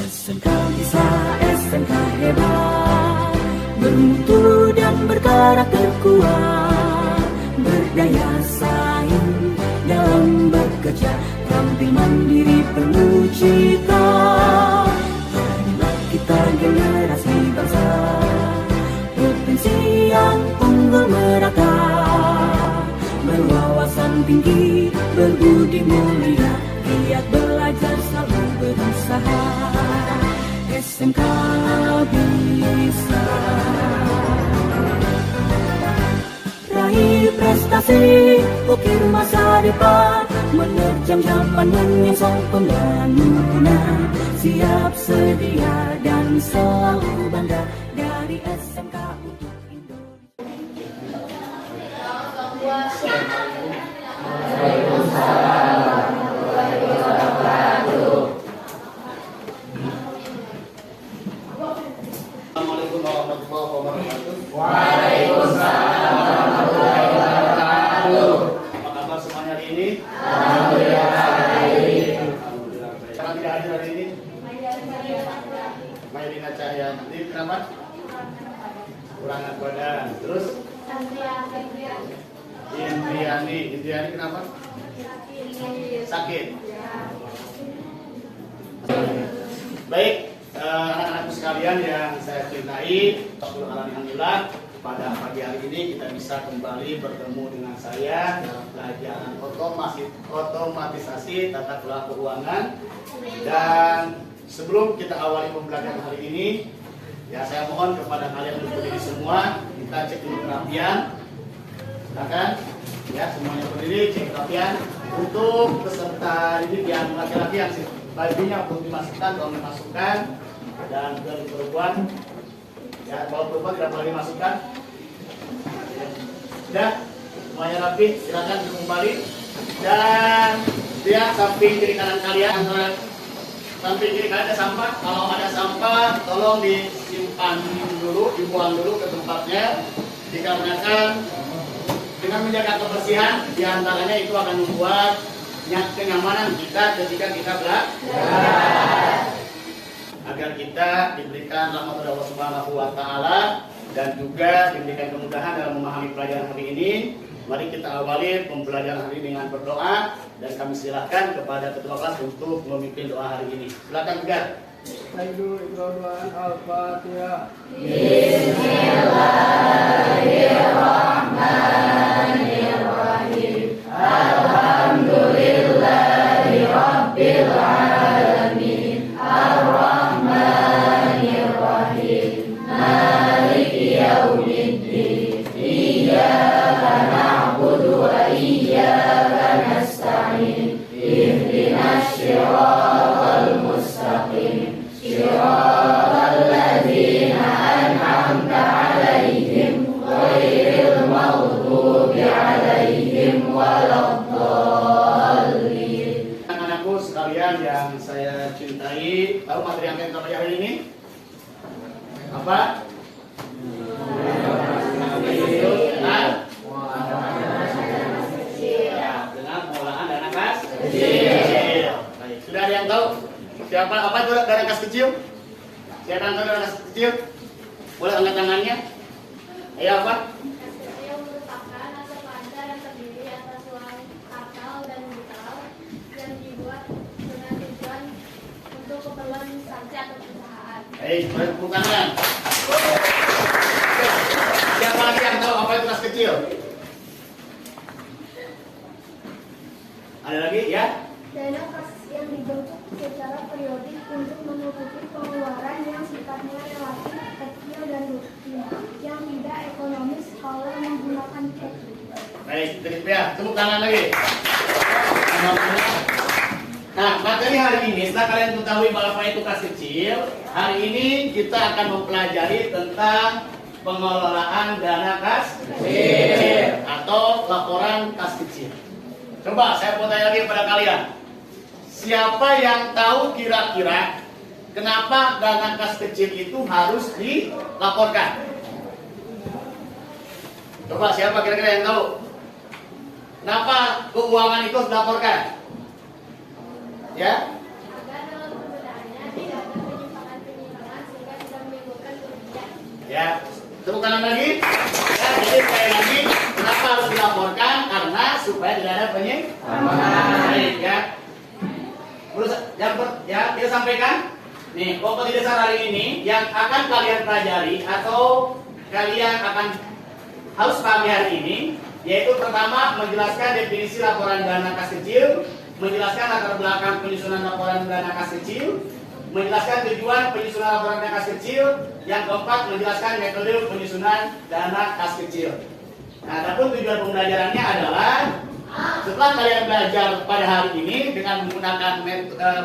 SMK bisa, SMK hebat, bermutu dan berkarakter kuat, berdaya saing dalam bekerja, tampil mandiri penuh cita. Inilah kita generasi bangsa, potensi yang unggul merata, berwawasan tinggi, berbudi mulia, giat belajar selalu berusaha. SMK bisa raih prestasi, ukir masa depan, menerjang zaman menyongsong pembangunan, siap sedia dan selalu bangga dari SMK untuk Indonesia. Assalamualaikum warahmatullahi wabarakatuh. Waalaikumsalam warahmatullahi wabarakatuh. Apa kabar semuanya hari ini? Alhamdulillah baik. Alhamdulillah baik. Siapa tidak hadir hari ini? Maylina Cahya. Ini kenapa? Kurangan badan. Terus? Indriani. Indriani kenapa? Sakit. Baik. Anak-anakku sekalian yang saya cintai, alhamdulillah pada pagi hari ini kita bisa kembali bertemu dengan saya dalam pelajaran otomatisasi tata kelola keuangan. Dan sebelum kita awali pembelajaran hari ini, ya saya mohon kepada kalian untuk berdiri semua, kita cek dulu kerapian. Silakan, ya semuanya berdiri, cek kerapian. Untuk peserta didik yang laki-laki yang bajunya belum dimasukkan, tolong dimasukkan. Dan dari perempuan, ya kalau perempuan tidak boleh dimasukkan. Sudah, semuanya rapi, silakan duduk kembali. Dan dia samping kiri kanan kalian, antara samping kiri kanan ada sampah. Kalau ada sampah, tolong disimpan dulu, dibuang dulu ke tempatnya. Dikarenakan dengan menjaga kebersihan, diantaranya itu akan membuat kenyamanan kita ketika kita belajar. Agar kita diberikan rahmat dari Allah Subhanahu wa taala dan juga diberikan kemudahan dalam memahami pelajaran hari ini. Mari kita awali pembelajaran hari ini dengan berdoa, dan kami silakan kepada ketua kelas untuk memimpin doa hari ini. Silakan Tegar. Al-Fatihah. Bismillahirrahmanirrahim. Alhamdulillahirabbil alamin. Ar-Rahmanir-Rahim. Maliki yaumiddin. Iyyaka na'budu wa iyyaka nasta'in. Ihdinas shiratal mustaqim. Shiratal ladzina an'amta 'alaihim ghairil maghdubi 'alaihim waladdallin. Anak-anakku sekalian yang saya cintai, tahu materi yang kita pelajari hari ini? Apa? Dengan pengolahan dana kas kecil. Baik, sudah ada yang tahu? Siapa apa itu dana kas kecil? Siapa yang tahu dana kas kecil? Boleh angkat tangannya. Ayo apa? Yang merupakan aset panja yang terdiri atas uang kartal dan digital yang dibuat dengan tujuan untuk keperluan instansi atau perusahaan. Baik, boleh tepuk tangan. Siapa lagi yang tahu apa itu kas kecil? Ada lagi ya? Dana kas yang dibentuk secara periodik untuk menutupi pengeluaran yang sifatnya relatif kecil dan rutin yang tidak ekonomis kalau menggunakan cek. Baik, terima ya. Tepuk tangan lagi. Nah, materi hari ini setelah kalian mengetahui apa itu kas kecil, hari ini kita akan mempelajari tentang pengelolaan dana kas kecil atau laporan kas kecil. Coba saya mau tanya lagi kepada kalian. Siapa yang tahu kira-kira kenapa dana kas kecil itu harus dilaporkan? Coba siapa kira-kira yang tahu? Kenapa keuangan itu harus dilaporkan? Ya? Agar dalam penggunaannya tidak ada penyimpangan-penyimpangan sehingga tidak menimbulkan kerugian. Ya, tepuk tangan lagi. Ya, jadi sekali lagi, kenapa harus dilaporkan? Karena supaya tidak ada penyimpangan. Ya. Ya, kita sampaikan. Nih, kompetisi dasar hari ini yang akan kalian pelajari atau kalian akan harus pahami hari ini, yaitu pertama menjelaskan definisi laporan dana kas kecil, menjelaskan latar belakang penyusunan laporan dana kas kecil, menjelaskan tujuan penyusunan laporan dana kas kecil, yang keempat menjelaskan metode penyusunan dana kas kecil. Nah, adapun tujuan pembelajarannya adalah setelah kalian belajar pada hari ini dengan menggunakan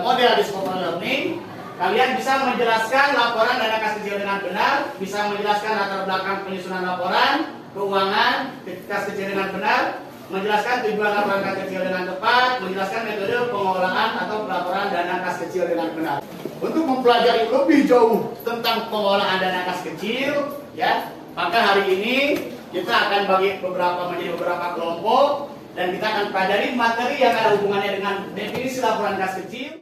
model discover learning, kalian bisa menjelaskan laporan dana kas kecil dengan benar, bisa menjelaskan latar belakang penyusunan laporan keuangan kas kecil dengan benar, menjelaskan tujuan laporan kas kecil dengan tepat, menjelaskan metode pengolahan atau pelaporan dana kas kecil dengan benar. Untuk mempelajari lebih jauh tentang pengolahan dana kas kecil, ya, maka hari ini kita akan bagi menjadi beberapa kelompok dan kita akan pelajari materi yang ada hubungannya dengan definisi laporan kas kecil.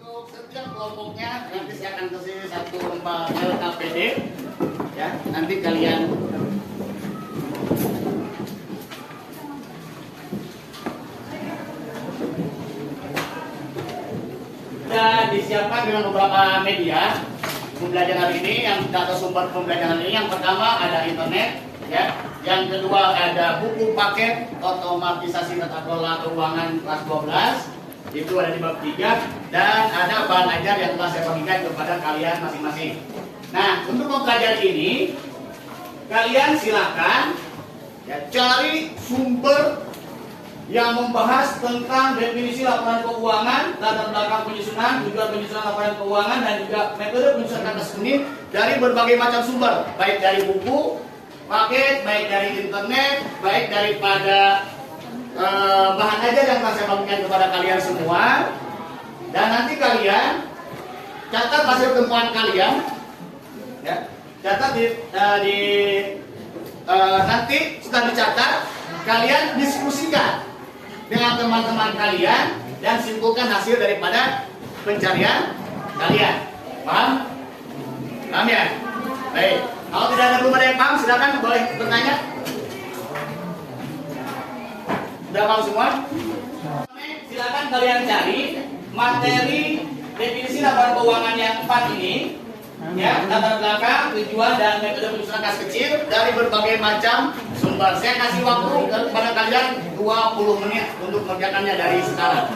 Untuk setiap kelompoknya nanti saya akan kasih satu lembar LKPD, ya, nanti kalian sudah disiapkan dengan beberapa media pembelajaran hari ini. Yang data sumber pembelajaran ini, yang pertama ada internet, ya, yang kedua ada buku paket otomatisasi tata kelola keuangan kelas 12, itu ada di bab 3, dan ada bahan ajar yang telah saya bagikan kepada kalian masing-masing. Nah, untuk mempelajari ini kalian silakan, ya, cari sumber yang membahas tentang definisi laporan keuangan, latar belakang penyusunan, tujuan penyusunan laporan keuangan, dan juga metode penyusunan kas ini dari berbagai macam sumber, baik dari buku, paket, baik dari internet, baik daripada bahan ajar yang akan saya bagikan kepada kalian semua. Dan nanti kalian catat hasil temuan kalian, ya, catat nanti setelah dicatat kalian diskusikan dengan teman-teman kalian dan simpulkan hasil daripada pencarian kalian. Paham? Paham ya? Baik. Kalau belum ada yang paham, silakan boleh bertanya. Sudah paham semua? Silakan kalian cari materi definisi laporan keuangan yang 4 ini, ya, latar belakang, tujuan, dan metode penyusunan kas kecil dari berbagai macam sumber. Saya kasih waktu kepada kalian 20 menit untuk mengerjakannya dari sekarang.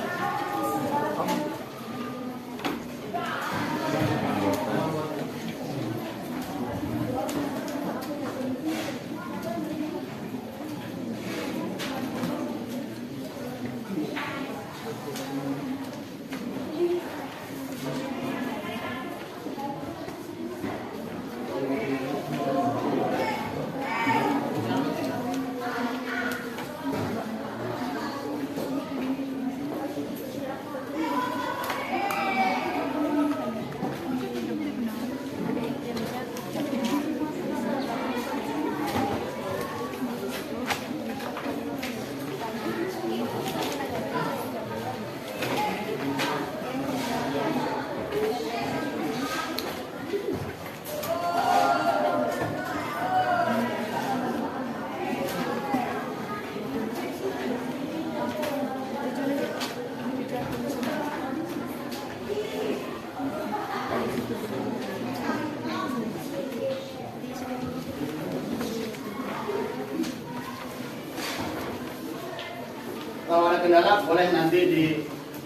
Kalau ada kendala boleh nanti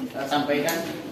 disampaikan.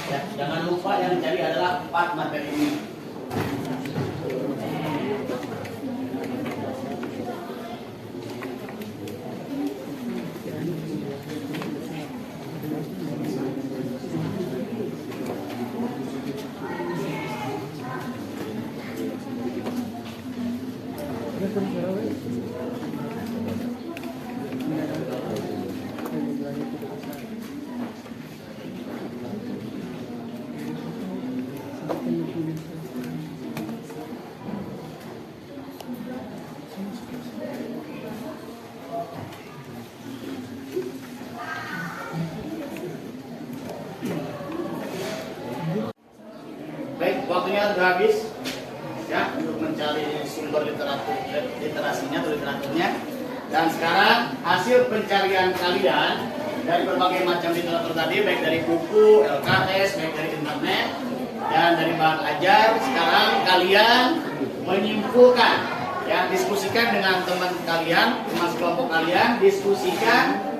Ya, jangan lupa yang dicari adalah 4 materi ini. Baik, waktunya sudah habis ya untuk mencari sumber literasinya atau literaturnya. Dan sekarang hasil pencarian kalian dari berbagai macam literatur tadi, baik dari buku, LKS, baik dari internet, dan dari bahan ajar. Sekarang kalian menyimpulkan, ya, diskusikan dengan teman kalian, teman sekelompok kalian, diskusikan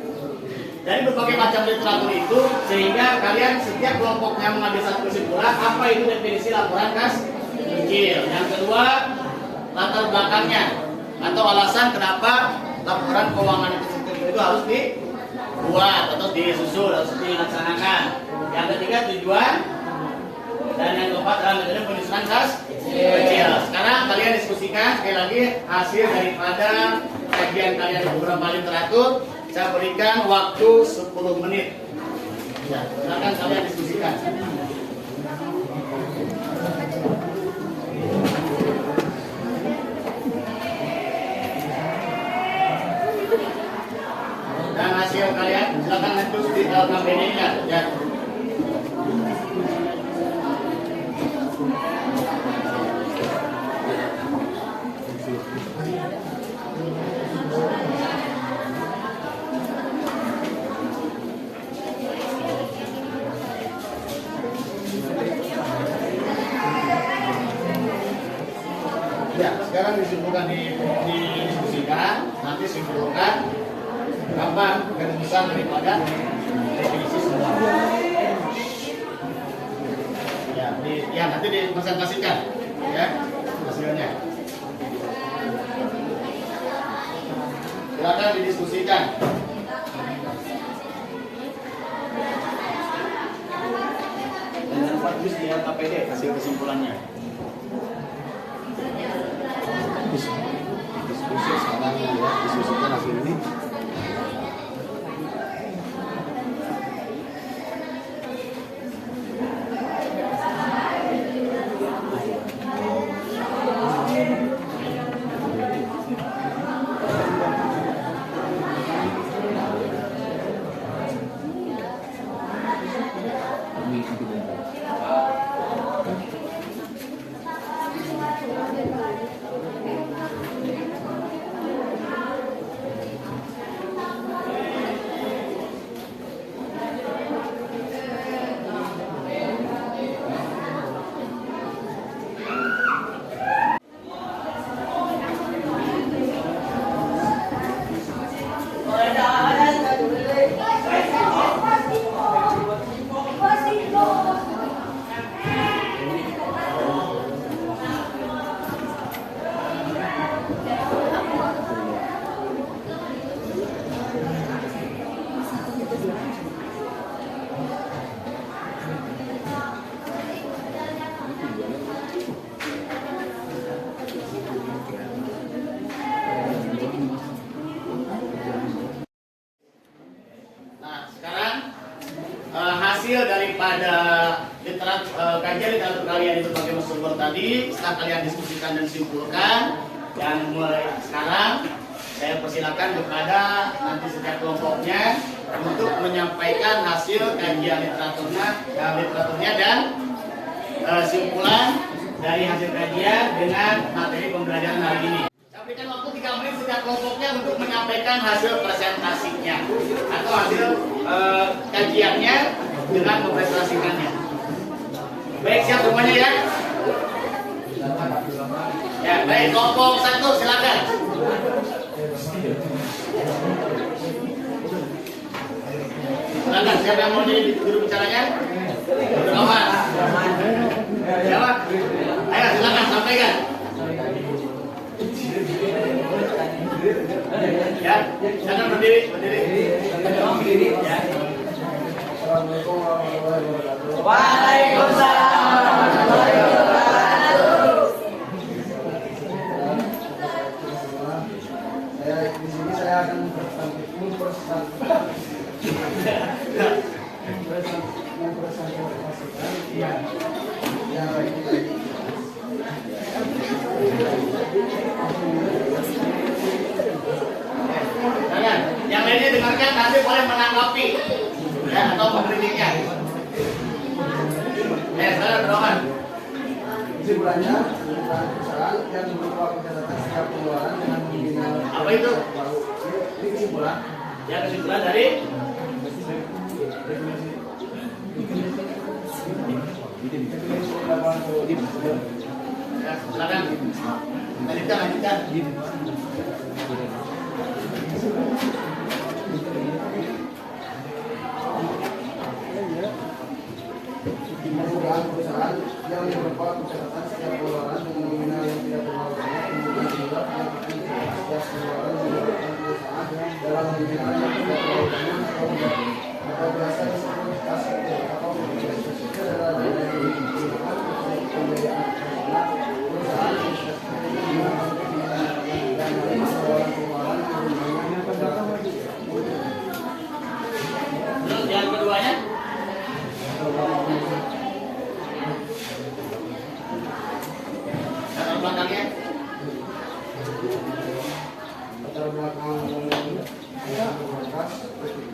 dari berbagai macam literatur itu, sehingga kalian setiap kelompoknya mengambil satu kesimpulan apa itu definisi laporan kas kecil. Yang kedua, latar belakangnya atau alasan kenapa laporan keuangan itu harus dibuat atau disusun, harus dilaksanakan. Yang ketiga, tujuan, dan yang keempat adalah metode penyusunan kas kecil. Sekarang kalian diskusikan sekali lagi hasil daripada kajian kalian di beberapa literatur. Saya berikan waktu 10 menit. Ya, silakan kalian diskusikan. Dan hasil kalian silakan tulis di dalam KBD-nya. Ya. Ya, sekarang disimpulkan didiskusikan, nanti simpulkan apa garis besar daripada definisi semua. Ya, nanti dipresentasikan ya hasilnya. Silakan didiskusikan. Dan dapat tulis di LKPD hasil kesimpulannya. Diskusi sekarang ya, diskusikan hasil ini. kajian literatur kalian itu bagaimana sumber tadi, setelah kalian diskusikan dan simpulkan, dan mulai sekarang saya persilakan kepada nanti setiap kelompoknya untuk menyampaikan hasil kajian literaturnya dan simpulan dari hasil kajian dengan materi pembelajaran hari ini. Saya berikan waktu 3 menit setiap kelompoknya untuk menyampaikan hasil presentasinya atau hasil kajiannya dengan mempresentasikannya. Baik, siap semuanya ya? Ya, baik, kelompok 1 silakan. Silakan, siapa yang mau jadi juru bicaranya? Roman. Siapa? Ayo, silakan sampaikan. Ya, silakan berdiri. Ya. Assalamualaikum warahmatullahi wabarakatuh. Waalaikumsalam warahmatullahi wabarakatuh. Di sini saya akan mempresentasikan Jangan, yang lainnya dengarkan nanti boleh menanggapi ya, atau mengkritiknya. Saudara Roman. kesimpulannya perusahaan yang berupa pencatatan setiap pengeluaran dengan nominal. Apa itu? Ini kesimpulan. Ya, kesimpulan dari ya, silakan. Lanjutkan. Penggunaan perusahaan yang berupa pencatatan setiap pengeluaran dengan nominal yang tidak terlalu banyak, kemudian juga penyampaian setiap pengeluaran melibatkan perusahaan dalam nominal yang tidak terlalu banyak atau biasa disebut kas kecil atau investasi adalah dana yang digunakan untuk pembiayaan perusahaan investasi digunakan untuk dan pengeluaran pengeluaran yang Terus yang keduanya? Latar belakangnya? latar belakang kas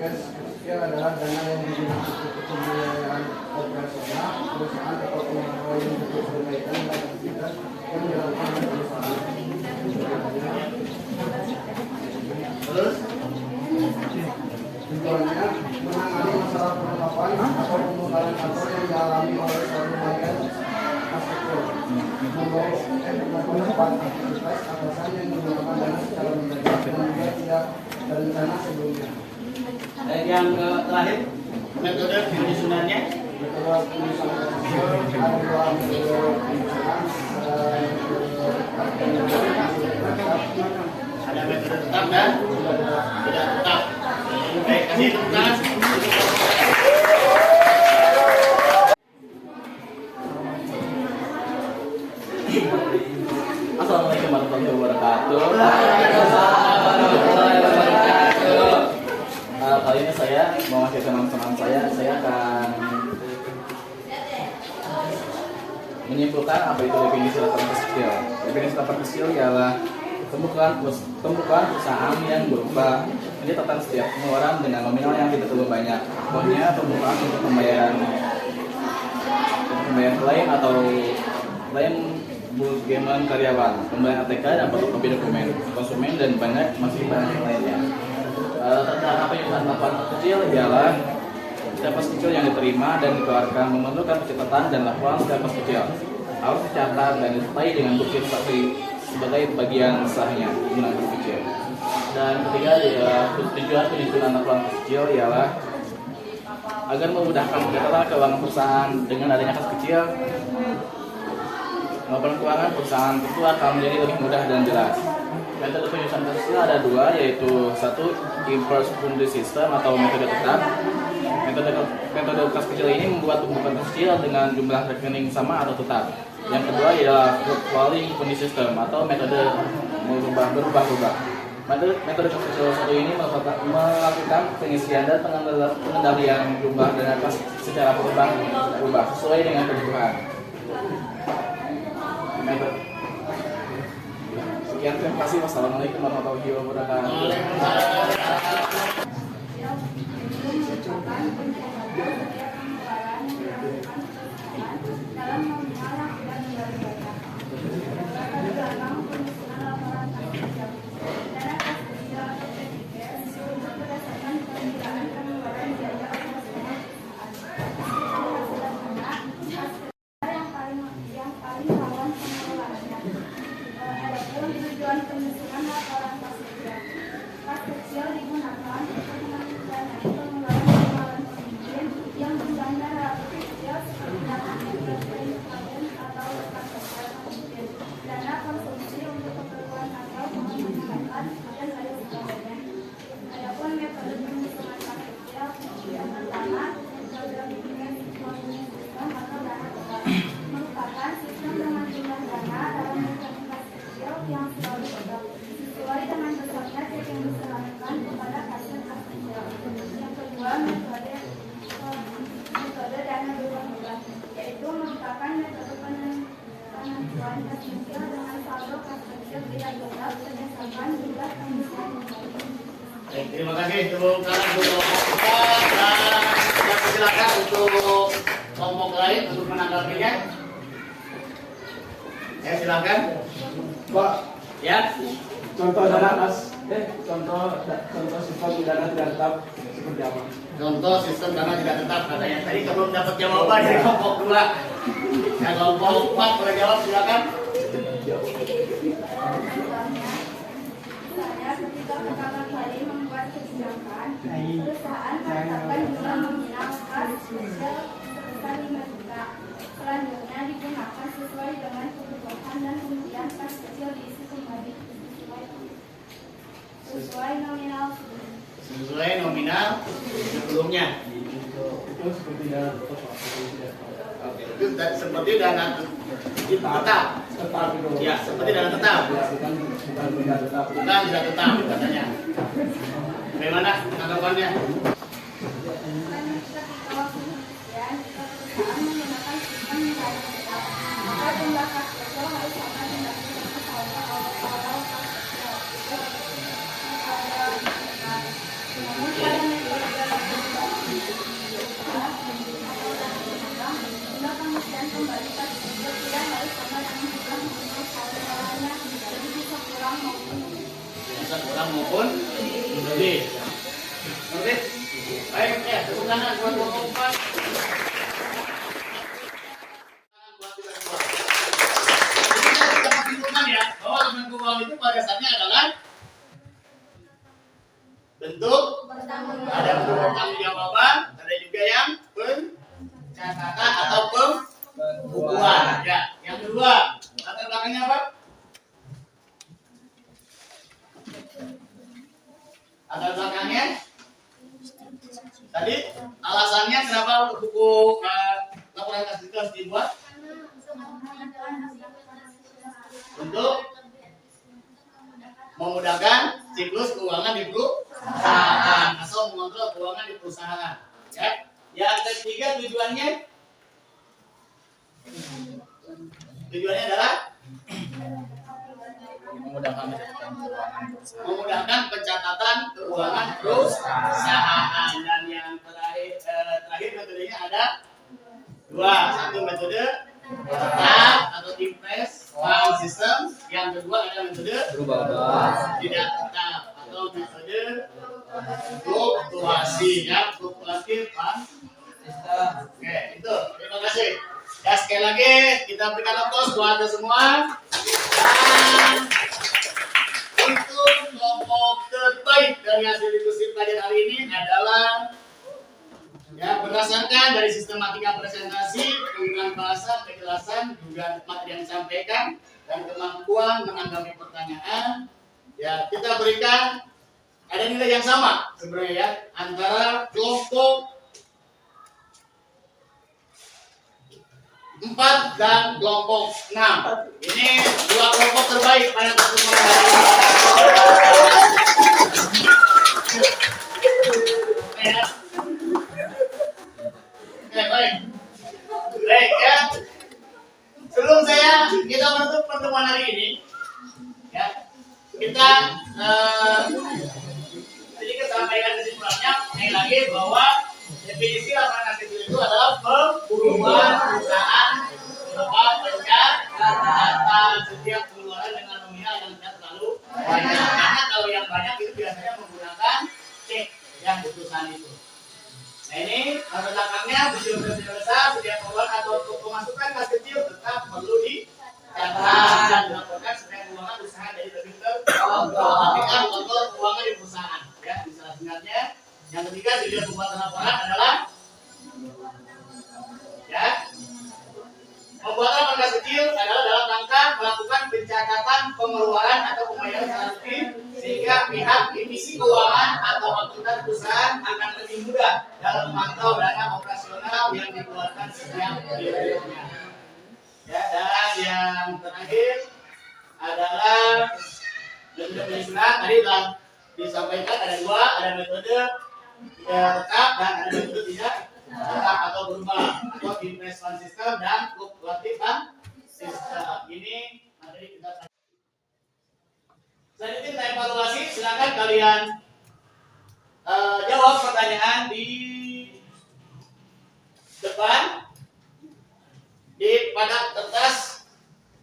ketiga adalah dana yang digunakan untuk pembiayaan operasional perusahaan atau pegawai yang berkaitan dengan aktivitas yang dilakukan oleh perusahaan. Terus? Tujuannya menangani masalah penetapan atau pembubaran kantor yang dialami oleh suatu bagian kas kecil, membawa aktivitas atasan yang menggunakan dana secara mendadak dan juga tidak terencana sebelumnya. Yang terakhir, metode penyusunannya? Metode penyusunan kas kecil ada 2 metode penyusunan, Ada metode tetap dan tidak tetap. Baik, kasih tepuk tangan. Assalamualaikum warahmatullahi wabarakatuh. Waalaikumsalam warahmatullahi wabarakatuh. Kali ini saya mau ngasih teman-teman saya akan menyimpulkan apa itu definisi laporan kecil. Definisi laporan kecil ialah pembukaan perusahaan yang berupa pencatatan setiap pengeluaran dengan nominal yang tidak terlalu banyak. Contohnya pembukaan untuk pembayaran klaim atau klaim manajemen karyawan, pembayaran ATK dan fotokopi dokumen, konsumen dan masih banyak yang lainnya. Tentang penyusunan laporan kecil ialah setiap pos kecil yang diterima dan dikeluarkan memerlukan pencatatan dan laporan setiap pos kecil harus dicatat dan disertai dengan bukti saksi sebagai bagian sahnya penggunaan pos kecil. Dan ketiga ialah tujuan penyusunan laporan pos kecil ialah agar memudahkan pencatatan keuangan perusahaan. Dengan adanya kas kecil, laporan keuangan perusahaan itu akan menjadi lebih mudah dan jelas. Metode penyusunan kas kecil ada 2, yaitu 1 inverse funding system atau metode tetap. Metode kas kecil ini membuat pembukaan kas kecil dengan jumlah rekening sama atau tetap. Yang kedua ialah fluctuating funding system atau metode berubah-ubah. Metode salah satu ini melakukan pengisian dan pengendalian jumlah dana kas secara berubah sesuai dengan kebutuhan. Sekian, terima kasih. Wassalamualaikum warahmatullahi wabarakatuh. Penyusunan laporan kas kecil. Kas kecil digunakan untuk mendanai pengeluaran pemimpin yang jumlahnya relatif kecil seperti dana presiden atau kas kecil pemimpin, dana konsumsi untuk keperluan atau penghematan dan lain sebagainya. Adapun metode penyusunan kas kecil yang pertama, metode bimbingan sistem atau dana tetap merupakan sistem dengan jumlah dana dalam rekening kas kecil yang selalu tetap sesuai dengan besarnya cek yang diserahkan kepada pasien kas kecil. Yang kedua, metode dana berubah-ubah, yaitu merupakan metode penentuan kas kecil dengan saldo kas kecil tidak tetap berdasarkan jumlah pengisian kembali. Baik, terima kasih untuk kelompok kita dan silakan untuk kelompok lain untuk menanggapinya. Ya, silakan. Pak, Ya. contoh dana kas, contoh sifat dana tidak tetap seperti apa? Contoh sistem dana tidak tetap katanya. Tadi belum dapat jawaban dari kelompok 2. Ya, kelompok 4 boleh jawab, silakan. Misalnya ketika pertama kali membuat kebijakan, perusahaan menetapkan jumlah nominal kas kecil sebesar 5 juta. Selanjutnya digunakan sesuai dengan kebutuhan dan kemudian kas kecil diisi kembali sesuai nominal Sesuai nominal sebelumnya. Itu seperti dana tetap. Oke, itu seperti dana tetap. Tetap itu. Ya, seperti dana tetap. Ya, bukan tidak tetap. Bukan tidak tetap katanya. Bagaimana tanggapannya? ketika waktu pengisian, jika perusahaan menggunakan sistem nilai tetap, maka jumlah kas kecil harus sama dengan jumlah saldo awal kas kecil. Namun pada metode jumlah pengisian kembali kas kecil tidak harus sama dengan jumlah nominal saldo awalnya, jadi bisa kurang maupun lebih. Bisa kurang maupun lebih. Oke. Baik, ya, tepuk tangan buat kelompok 4. Kita simpulkan ya, bahwa elemen keuangan itu pada dasarnya adalah bentuk ada bentuk pertanggungjawaban, ada juga yang pencatatan atau pembukuan. Ya, yang kedua, latar belakangnya apa? Latar belakangnya tadi alasannya kenapa buku laporan kas kecil harus dibuat untuk memudahkan siklus keuangan di perusahaan atau mengontrol keuangan di perusahaan. Ya, yang ketiga tujuannya adalah memudahkan pencatatan keuangan perusahaan. Dan yang terakhir metodenya ada 2. Satu metode tetap atau impres fund system, yang kedua adalah metode tidak tetap atau metode fluktuasi. Ya, fluktuasi fund system. Oke, itu. Terima kasih. Ya, sekali lagi kita berikan aplaus buat anda semua. Dan untuk kelompok terbaik dari hasil diskusi pada hari ini adalah ya, berdasarkan dari sistematika presentasi, penggunaan bahasa, kejelasan, juga materi yang disampaikan, dan kemampuan menanggapi pertanyaan, ya kita berikan ada nilai yang sama sebenarnya ya antara kelompok 4 dan kelompok 6. Ini 2 kelompok terbaik pada kesempatan hari ini. Ya, kita sedikit sampaikan kesimpulannya. Sekali lagi bahwa definisi laporan khas kecil itu adalah perburuan perusahaan berupa pencatatan setiap pengeluaran dengan nominal yang tidak terlalu banyak. Karena kalau yang banyak itu biasanya menggunakan cek yang putusan itu. Nah ini latar belakangnya kecil-kecil besar setiap pengeluaran atau pemasukan kas kecil tetap perlu dicatat dan dilaporkan supaya keuangan usaha jadi lebih terkontrol. Tapi kan kontrol keuangan di perusahaan ya bisa singkatnya. Yang ketiga tujuan pembuatan laporan adalah ya pembuatan laporan kas kecil adalah dalam rangka melakukan pencatatan pengeluaran atau pembayaran secara rutin sehingga pihak divisi keuangan atau akuntan perusahaan akan lebih mudah dalam memantau dana operasional yang dikeluarkan setiap bulannya. Ya, dan yang terakhir adalah metode penyusunan. Tadi telah disampaikan ada dua, ada metode tetap dan ada metode tidak tetap atau berubah atau investment system dan fluktuatif system. Ini materi kita. Selanjutnya kita evaluasi. Silakan kalian jawab pertanyaan di depan pada kertas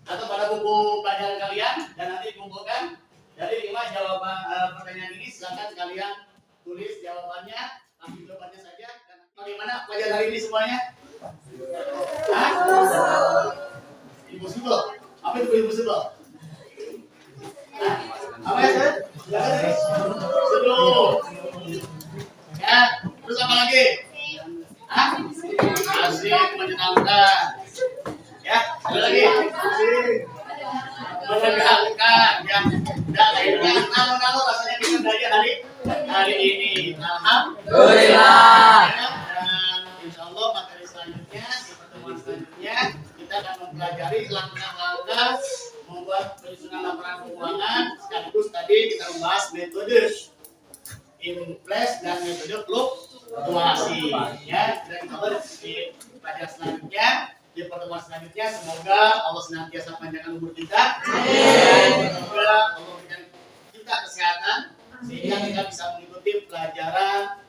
atau pada buku pelajaran kalian dan nanti dikumpulkan dari 5 jawaban pertanyaan ini. Silakan kalian tulis jawabannya, ambil jawabannya saja. Dan bagaimana pelajaran hari ini semuanya? Hah? Impossible. Apa itu impossible? Apa ya, Sir? Seduh. Ya, terus apa lagi? Hah? Asik, menyenangkan. Ya, ada lagi. Menegangkan. Ya, udah kayaknya nalo rasanya kita belajar hari ini. Alhamdulillah. Ya, dan insya Allah materi selanjutnya di pertemuan selanjutnya kita akan mempelajari langkah-langkah membuat penyusunan laporan keuangan. Sekaligus tadi kita membahas metode inflasi dan metode fluktuasi. Ya, dan insya Allah di pelajaran selanjutnya, di pertemuan selanjutnya, semoga Allah senantiasa panjangkan umur kita. Semoga Allah berikan kita kesehatan sehingga kita bisa mengikuti pelajaran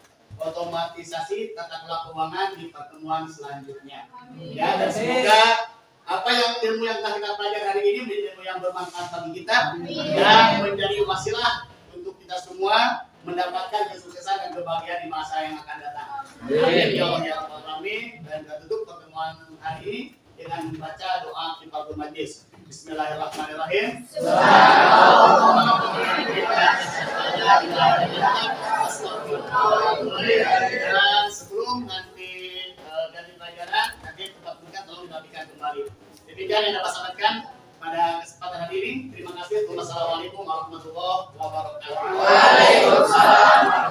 otomatisasi tata kelola keuangan di pertemuan selanjutnya. Ya, dan semoga apa yang ilmu yang telah kita pelajari hari ini menjadi ilmu yang bermanfaat bagi kita dan menjadi wasilah untuk kita semua mendapatkan kesuksesan dan kebahagiaan di masa yang akan datang. Amin ya Allah ya Rabbal alamin. Dan kita tutup pertemuan hari ini dengan membaca doa Kifaratul Majlis. Bismillahirrahmanirrahim. Dan sebelum nanti ganti pelajaran, nanti tetap buka tolong dibagikan kembali. Demikian yang dapat sampaikan pada kesempatan hari ini. Terima kasih. Wassalamualaikum warahmatullahi wabarakatuh. Waalaikumsalam.